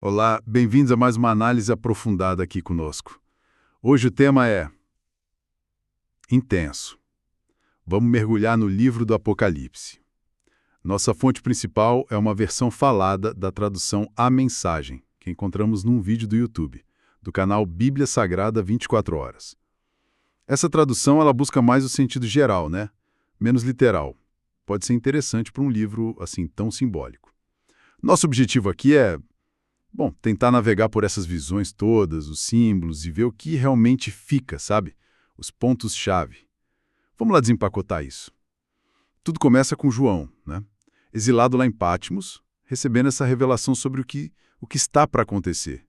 Olá, bem-vindos a mais uma análise aprofundada aqui conosco. Hoje o tema é intenso. Vamos mergulhar no livro do Apocalipse. Nossa fonte principal é uma versão falada da tradução A Mensagem, que encontramos num vídeo do YouTube, do canal Bíblia Sagrada 24 Horas. Essa tradução ela busca mais o sentido geral, né? Menos literal. Pode ser interessante para um livro assim tão simbólico. Nosso objetivo aqui é tentar navegar por essas visões todas, os símbolos e ver o que realmente fica, sabe? Os pontos-chave. Vamos lá desempacotar isso. Tudo começa com João, né? Exilado lá em Patmos, recebendo essa revelação sobre o que está para acontecer.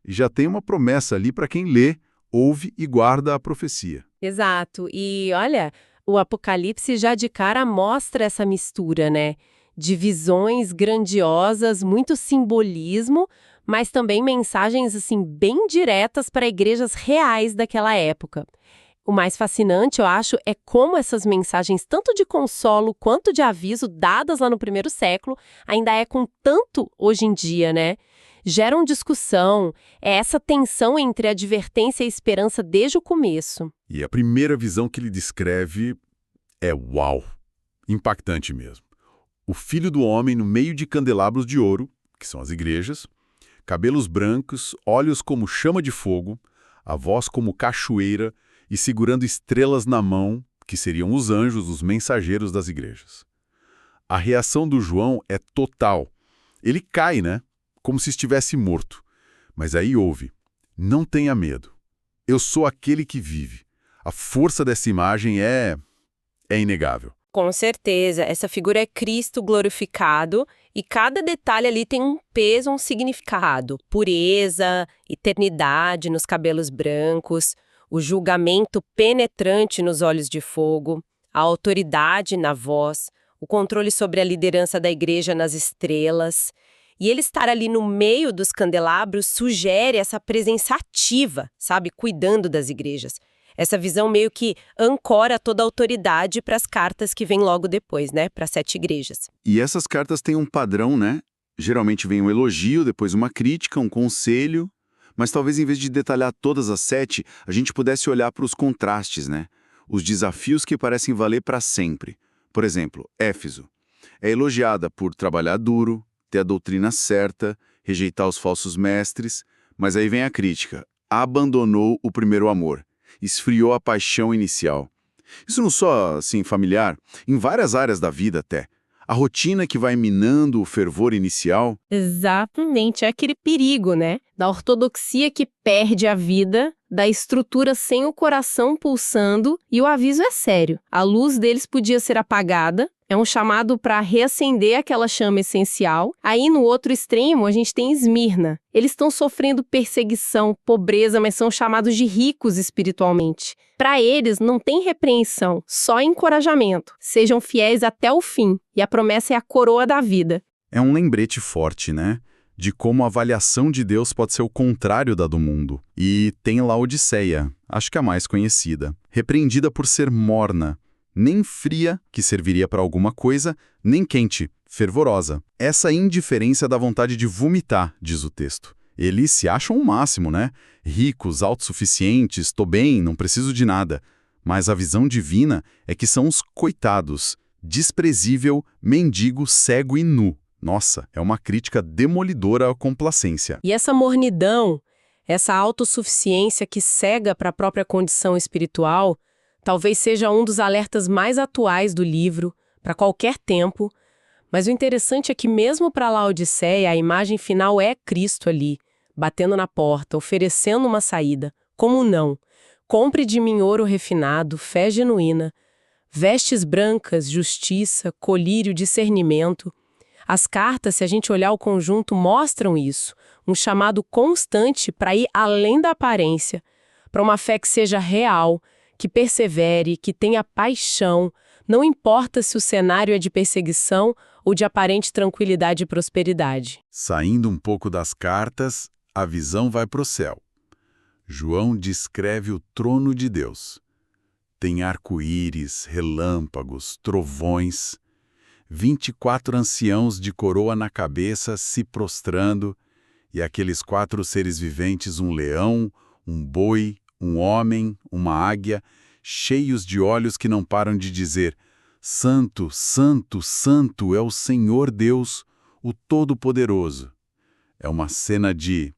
E já tem uma promessa ali para quem lê, ouve e guarda a profecia. Exato. E olha, o Apocalipse já de cara mostra essa mistura, né? De visões grandiosas, muito simbolismo, mas também mensagens assim bem diretas para igrejas reais daquela época. O mais fascinante, eu acho, é como essas mensagens, tanto de consolo quanto de aviso, dadas lá no primeiro século, ainda com tanto hoje em dia, né? Geram discussão, é essa tensão entre advertência e esperança desde o começo. E a primeira visão que ele descreve é uau, impactante mesmo. O Filho do Homem no meio de candelabros de ouro, que são as igrejas, cabelos brancos, olhos como chama de fogo, a voz como cachoeira e segurando estrelas na mão, que seriam os anjos, os mensageiros das igrejas. A reação do João é total. Ele cai, né? Como se estivesse morto. Mas aí ouve: não tenha medo. Eu sou aquele que vive. A força dessa imagem é inegável. Com certeza, essa figura é Cristo glorificado e cada detalhe ali tem um peso, um significado. Pureza, eternidade nos cabelos brancos, o julgamento penetrante nos olhos de fogo, a autoridade na voz, o controle sobre a liderança da igreja nas estrelas. E ele estar ali no meio dos candelabros sugere essa presença ativa, sabe, cuidando das igrejas. Essa visão meio que ancora toda a autoridade para as cartas que vêm logo depois, né? Para 7 igrejas. E essas cartas têm um padrão, né? Geralmente vem um elogio, depois uma crítica, um conselho. Mas talvez em vez de detalhar todas as 7, a gente pudesse olhar para os contrastes, né? Os desafios que parecem valer para sempre. Por exemplo, Éfeso. É elogiada por trabalhar duro, ter a doutrina certa, rejeitar os falsos mestres. Mas aí vem a crítica. Abandonou o primeiro amor. Esfriou a paixão inicial. Isso não só, assim, familiar, em várias áreas da vida até. A rotina que vai minando o fervor inicial. Exatamente, é aquele perigo, né? Da ortodoxia que perde a vida, da estrutura sem o coração pulsando, e o aviso é sério. A luz deles podia ser apagada, é um chamado para reacender aquela chama essencial. Aí, no outro extremo, a gente tem Esmirna. Eles estão sofrendo perseguição, pobreza, mas são chamados de ricos espiritualmente. Para eles, não tem repreensão, só encorajamento. Sejam fiéis até o fim, e a promessa é a coroa da vida. É um lembrete forte, né? De como a avaliação de Deus pode ser o contrário da do mundo. E tem Laodiceia, acho que a mais conhecida, repreendida por ser morna, nem fria, que serviria para alguma coisa, nem quente, fervorosa. Essa indiferença dá vontade de vomitar, diz o texto. Eles se acham o máximo, né? Ricos, autossuficientes, tô bem, não preciso de nada. Mas a visão divina é que são os coitados, desprezível, mendigo, cego e nu. Nossa, é uma crítica demolidora à complacência. E essa mornidão, essa autossuficiência que cega para a própria condição espiritual, talvez seja um dos alertas mais atuais do livro, para qualquer tempo. Mas o interessante é que mesmo para Laodiceia, a imagem final é Cristo ali, batendo na porta, oferecendo uma saída. Como não? Compre de mim ouro refinado, fé genuína, vestes brancas, justiça, colírio, discernimento. As cartas, se a gente olhar o conjunto, mostram isso. Um chamado constante para ir além da aparência, para uma fé que seja real, que persevere, que tenha paixão, não importa se o cenário é de perseguição ou de aparente tranquilidade e prosperidade. Saindo um pouco das cartas, a visão vai para o céu. João descreve o trono de Deus. Tem arco-íris, relâmpagos, trovões, 24 anciãos de coroa na cabeça se prostrando, E aqueles 4 seres viventes, um leão, um boi, um homem, uma águia, cheios de olhos que não param de dizer: Santo, Santo, Santo é o Senhor Deus, o Todo-Poderoso. É uma cena de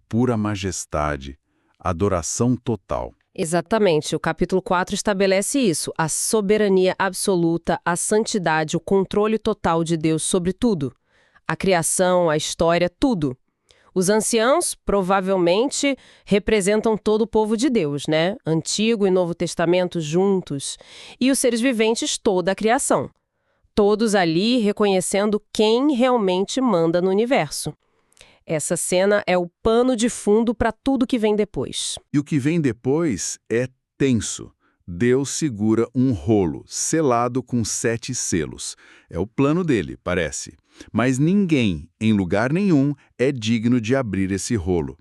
pura majestade, adoração total. Exatamente, o capítulo 4 estabelece isso, a soberania absoluta, a santidade, o controle total de Deus sobre tudo. A criação, a história, tudo. Os anciãos, provavelmente, representam todo o povo de Deus, né? Antigo e Novo Testamento juntos. E os seres viventes, toda a criação. Todos ali reconhecendo quem realmente manda no universo. Essa cena é o pano de fundo para tudo que vem depois. E o que vem depois é tenso. Deus segura um rolo, selado com 7 selos. É o plano dele, parece. Mas ninguém, em lugar nenhum, é digno de abrir esse rolo.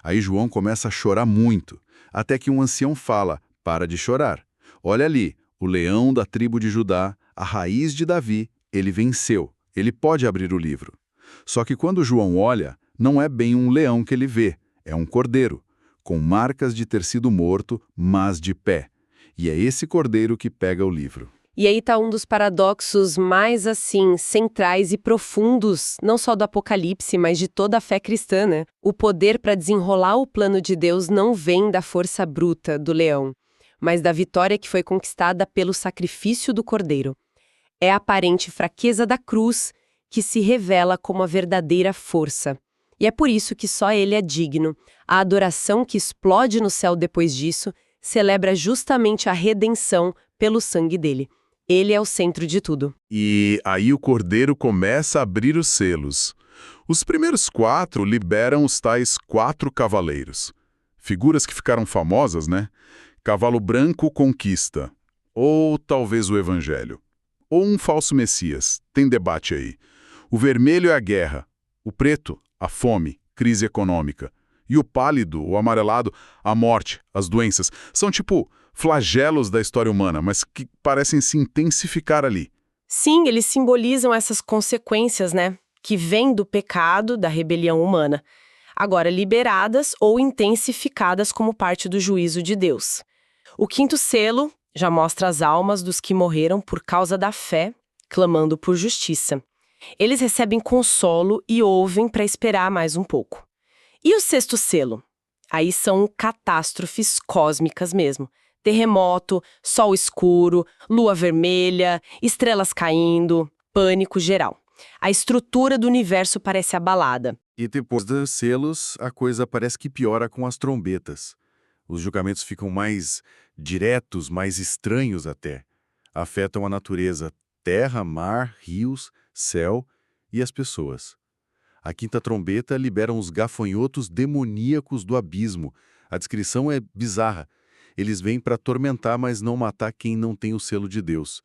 Aí João começa a chorar muito, até que um ancião fala: para de chorar. Olha ali, o leão da tribo de Judá, a raiz de Davi, ele venceu. Ele pode abrir o livro. Só que quando João olha, não é bem um leão que ele vê, é um cordeiro, com marcas de ter sido morto, mas de pé. E é esse cordeiro que pega o livro. E aí está um dos paradoxos mais, assim, centrais e profundos, não só do Apocalipse, mas de toda a fé cristã, né? O poder para desenrolar o plano de Deus não vem da força bruta do leão, mas da vitória que foi conquistada pelo sacrifício do cordeiro. É a aparente fraqueza da cruz que se revela como a verdadeira força. E é por isso que só ele é digno. A adoração que explode no céu depois disso celebra justamente a redenção pelo sangue dele. Ele é o centro de tudo. E aí o cordeiro começa a abrir os selos. Os primeiros 4 liberam os tais 4 cavaleiros. Figuras que ficaram famosas, né? Cavalo branco conquista. Ou talvez o evangelho. Ou um falso messias. Tem debate aí. O vermelho é a guerra. O preto, a fome, crise econômica. E o pálido, o amarelado, a morte, as doenças. São tipo flagelos da história humana, mas que parecem se intensificar ali. Sim, eles simbolizam essas consequências, né? Que vêm do pecado, da rebelião humana. Agora liberadas ou intensificadas como parte do juízo de Deus. O 5º selo já mostra as almas dos que morreram por causa da fé, clamando por justiça. Eles recebem consolo e ouvem para esperar mais um pouco. E o 6º selo? Aí são catástrofes cósmicas mesmo. Terremoto, sol escuro, lua vermelha, estrelas caindo, pânico geral. A estrutura do universo parece abalada. E depois dos selos, a coisa parece que piora com as trombetas. Os julgamentos ficam mais diretos, mais estranhos até. Afetam a natureza, terra, mar, rios, céu e as pessoas. A 5ª trombeta libera os gafanhotos demoníacos do abismo. A descrição é bizarra. Eles vêm para atormentar, mas não matar quem não tem o selo de Deus.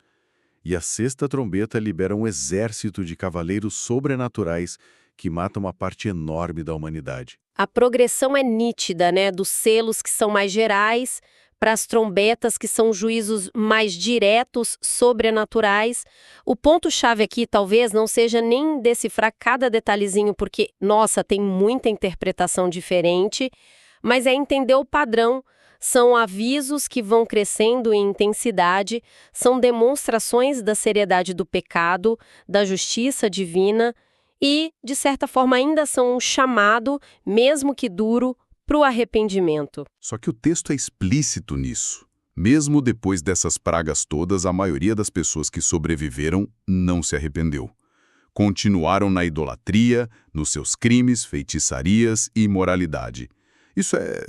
E a 6ª trombeta libera um exército de cavaleiros sobrenaturais que matam uma parte enorme da humanidade. A progressão é nítida, né? Dos selos que são mais gerais para as trombetas que são juízos mais diretos, sobrenaturais. O ponto-chave aqui talvez não seja nem decifrar cada detalhezinho, porque, nossa, tem muita interpretação diferente, mas é entender o padrão. São avisos que vão crescendo em intensidade, são demonstrações da seriedade do pecado, da justiça divina e, de certa forma, ainda são um chamado, mesmo que duro, para o arrependimento. Só que o texto é explícito nisso. Mesmo depois dessas pragas todas, a maioria das pessoas que sobreviveram não se arrependeu. Continuaram na idolatria, nos seus crimes, feitiçarias e imoralidade. Isso é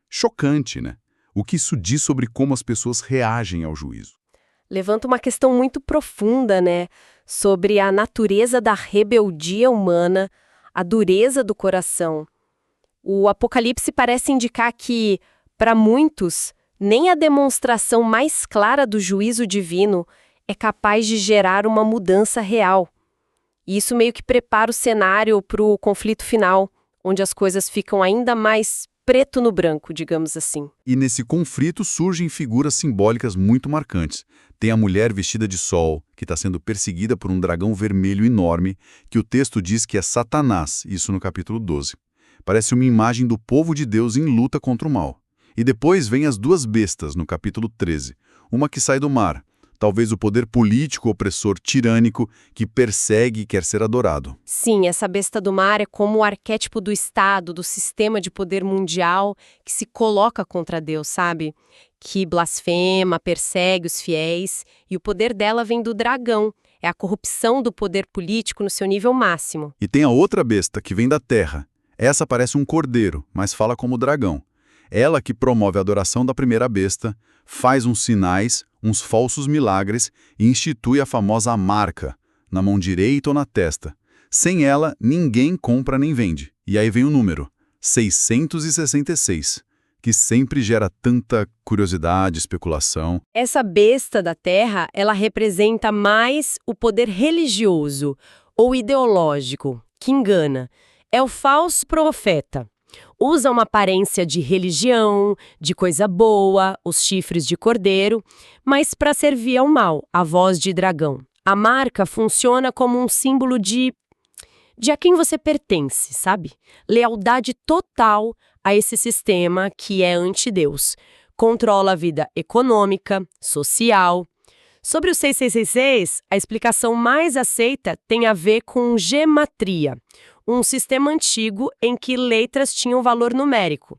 chocante, né? O que isso diz sobre como as pessoas reagem ao juízo? Levanta uma questão muito profunda, né? Sobre a natureza da rebeldia humana, a dureza do coração. O Apocalipse parece indicar que, para muitos, nem a demonstração mais clara do juízo divino é capaz de gerar uma mudança real. E isso meio que prepara o cenário para o conflito final, onde as coisas ficam ainda mais preto no branco, digamos assim. E nesse conflito surgem figuras simbólicas muito marcantes. Tem a mulher vestida de sol, que está sendo perseguida por um dragão vermelho enorme, que o texto diz que é Satanás, isso no capítulo 12. Parece uma imagem do povo de Deus em luta contra o mal. E depois vem as duas bestas, no capítulo 13. Uma que sai do mar, talvez o poder político opressor tirânico que persegue e quer ser adorado. Sim, essa besta do mar é como o arquétipo do Estado, do sistema de poder mundial que se coloca contra Deus, sabe? Que blasfema, persegue os fiéis, e o poder dela vem do dragão. É a corrupção do poder político no seu nível máximo. E tem a outra besta, que vem da terra. Essa parece um cordeiro, mas fala como dragão. Ela que promove a adoração da primeira besta, faz uns sinais, uns falsos milagres e institui a famosa marca, na mão direita ou na testa. Sem ela, ninguém compra nem vende. E aí vem o número, 666, que sempre gera tanta curiosidade, especulação. Essa besta da terra, ela representa mais o poder religioso ou ideológico, que engana. É o falso profeta. Usa uma aparência de religião, de coisa boa, os chifres de cordeiro, mas para servir ao mal, a voz de dragão. A marca funciona como um símbolo de a quem você pertence, sabe? Lealdade total a esse sistema que é anti-Deus. Controla a vida econômica, social. Sobre o 6666, a explicação mais aceita tem a ver com gematria, um sistema antigo em que letras tinham valor numérico.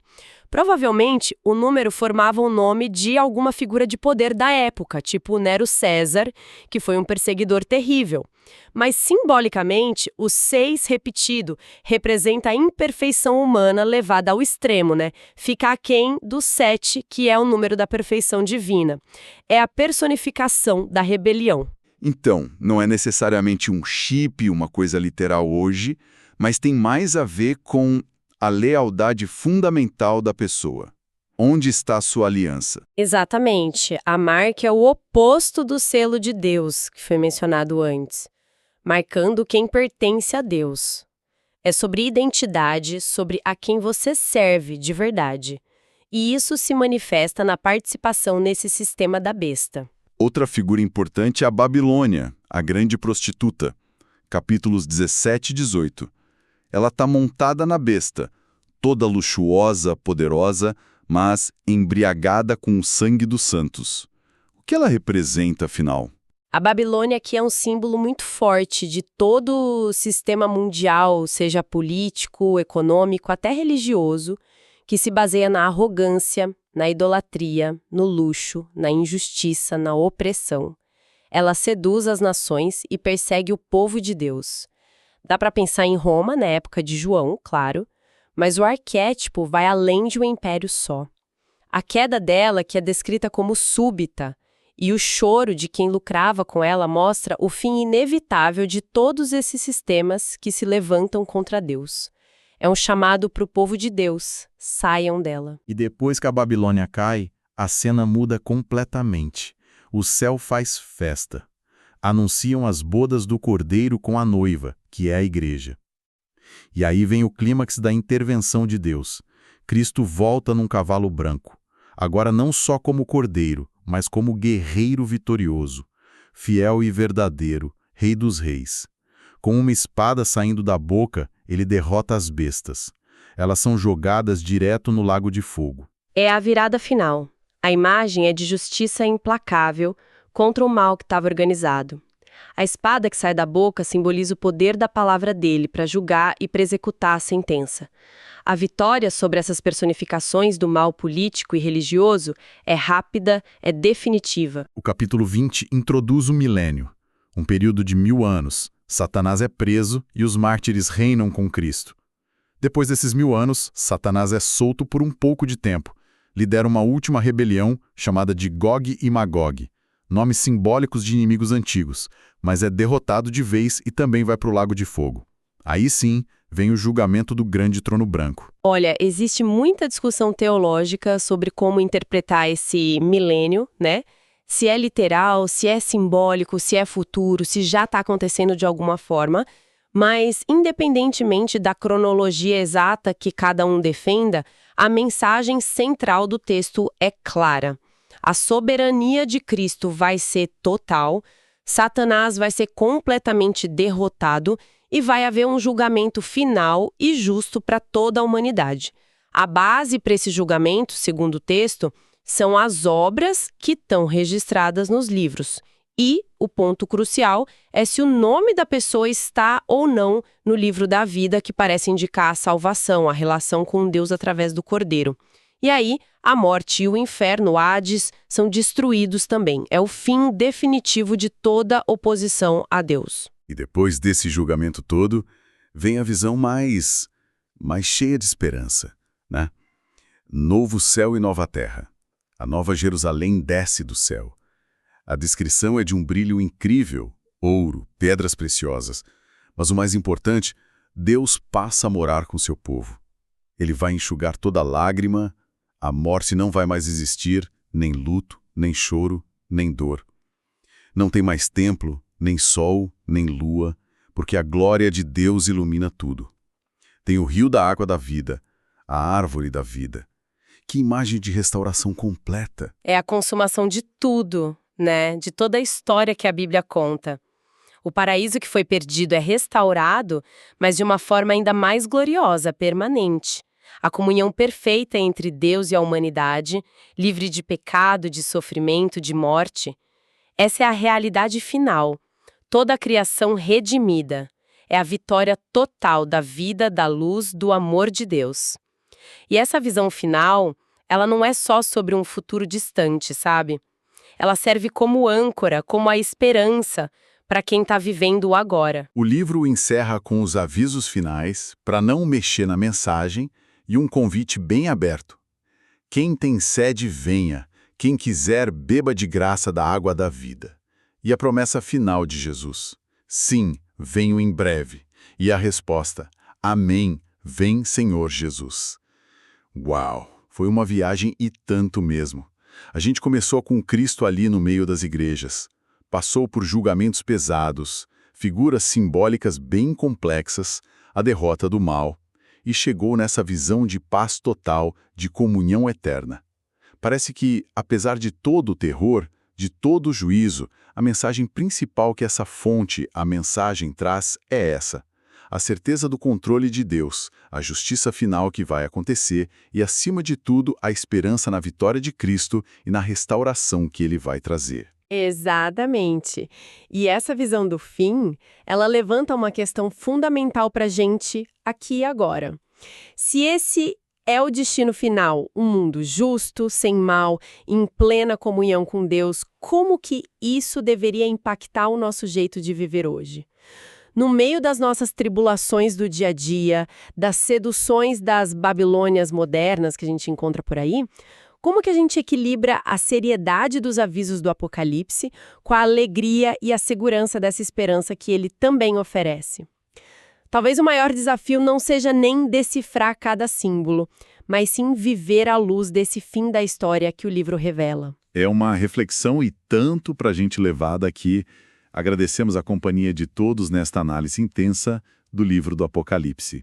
Provavelmente, o número formava o nome de alguma figura de poder da época, tipo Nero César, que foi um perseguidor terrível. Mas, simbolicamente, o 6 repetido representa a imperfeição humana levada ao extremo, né? Fica aquém do 7, que é o número da perfeição divina. É a personificação da rebelião. Então, não é necessariamente um chip, uma coisa literal hoje, mas tem mais a ver com a lealdade fundamental da pessoa. Onde está a sua aliança? Exatamente. A marca é o oposto do selo de Deus, que foi mencionado antes, marcando quem pertence a Deus. É sobre identidade, sobre a quem você serve de verdade. E isso se manifesta na participação nesse sistema da besta. Outra figura importante é a Babilônia, a grande prostituta. Capítulos 17 e 18. Ela está montada na besta, toda luxuosa, poderosa, mas embriagada com o sangue dos santos. O que ela representa, afinal? A Babilônia aqui é um símbolo muito forte de todo o sistema mundial, seja político, econômico, até religioso, que se baseia na arrogância, na idolatria, no luxo, na injustiça, na opressão. Ela seduz as nações e persegue o povo de Deus. Dá para pensar em Roma, na época de João, claro, mas o arquétipo vai além de um império só. A queda dela, que é descrita como súbita, e o choro de quem lucrava com ela mostra o fim inevitável de todos esses sistemas que se levantam contra Deus. É um chamado para o povo de Deus, saiam dela. E depois que a Babilônia cai, a cena muda completamente. O céu faz festa. Anunciam as bodas do Cordeiro com a noiva, que é a igreja. E aí vem o clímax da intervenção de Deus. Cristo volta num cavalo branco, agora não só como Cordeiro, mas como guerreiro vitorioso, fiel e verdadeiro, Rei dos Reis. Com uma espada saindo da boca, ele derrota as bestas. Elas são jogadas direto no lago de fogo. É a virada final. A imagem é de justiça implacável contra o mal que estava organizado. A espada que sai da boca simboliza o poder da palavra dele para julgar e para executar a sentença. A vitória sobre essas personificações do mal político e religioso é rápida, é definitiva. O capítulo 20 introduz o milênio, um período de 1000 anos. Satanás é preso e os mártires reinam com Cristo. Depois desses 1000 anos, Satanás é solto por um pouco de tempo. Lidera uma última rebelião chamada de Gog e Magog, nomes simbólicos de inimigos antigos, mas é derrotado de vez e também vai para o Lago de Fogo. Aí sim, vem o julgamento do grande trono branco. Olha, existe muita discussão teológica sobre como interpretar esse milênio, né? Se é literal, se é simbólico, se é futuro, se já está acontecendo de alguma forma. Mas, independentemente da cronologia exata que cada um defenda, a mensagem central do texto é clara. A soberania de Cristo vai ser total, Satanás vai ser completamente derrotado e vai haver um julgamento final e justo para toda a humanidade. A base para esse julgamento, segundo o texto, são as obras que estão registradas nos livros. E o ponto crucial é se o nome da pessoa está ou não no livro da vida, que parece indicar a salvação, a relação com Deus através do Cordeiro. E aí, a morte e o inferno, o Hades, são destruídos também. É o fim definitivo de toda oposição a Deus. E depois desse julgamento todo, vem a visão mais cheia de esperança, né? Novo céu e nova terra. A nova Jerusalém desce do céu. A descrição é de um brilho incrível, ouro, pedras preciosas. Mas o mais importante, Deus passa a morar com seu povo. Ele vai enxugar toda lágrima, a morte não vai mais existir, nem luto, nem choro, nem dor. Não tem mais templo, nem sol, nem lua, porque a glória de Deus ilumina tudo. Tem o rio da água da vida, a árvore da vida. Que imagem de restauração completa! É a consumação de tudo, né? De toda a história que a Bíblia conta. O paraíso que foi perdido é restaurado, mas de uma forma ainda mais gloriosa, permanente. A comunhão perfeita entre Deus e a humanidade, livre de pecado, de sofrimento, de morte. Essa é a realidade final. Toda a criação redimida. É a vitória total da vida, da luz, do amor de Deus. E essa visão final, ela não é só sobre um futuro distante, sabe? Ela serve como âncora, como a esperança para quem está vivendo o agora. O livro encerra com os avisos finais para não mexer na mensagem e um convite bem aberto. Quem tem sede, venha. Quem quiser, beba de graça da água da vida. E a promessa final de Jesus: sim, venho em breve. E a resposta: amém, vem Senhor Jesus. Uau, foi uma viagem e tanto mesmo. A gente começou com Cristo ali no meio das igrejas. Passou por julgamentos pesados, figuras simbólicas bem complexas, a derrota do mal, e chegou nessa visão de paz total, de comunhão eterna. Parece que, apesar de todo o terror, de todo o juízo, a mensagem principal que essa fonte, a mensagem, traz é essa: a certeza do controle de Deus, a justiça final que vai acontecer e, acima de tudo, a esperança na vitória de Cristo e na restauração que Ele vai trazer. Exatamente. E essa visão do fim, ela levanta uma questão fundamental para a gente aqui e agora. Se esse é o destino final, um mundo justo, sem mal, em plena comunhão com Deus, como que isso deveria impactar o nosso jeito de viver hoje? No meio das nossas tribulações do dia a dia, das seduções das Babilônias modernas que a gente encontra por aí, como que a gente equilibra a seriedade dos avisos do Apocalipse com a alegria e a segurança dessa esperança que ele também oferece? Talvez o maior desafio não seja nem decifrar cada símbolo, mas sim viver à luz desse fim da história que o livro revela. É uma reflexão e tanto para a gente levar daqui. Agradecemos a companhia de todos nesta análise intensa do livro do Apocalipse.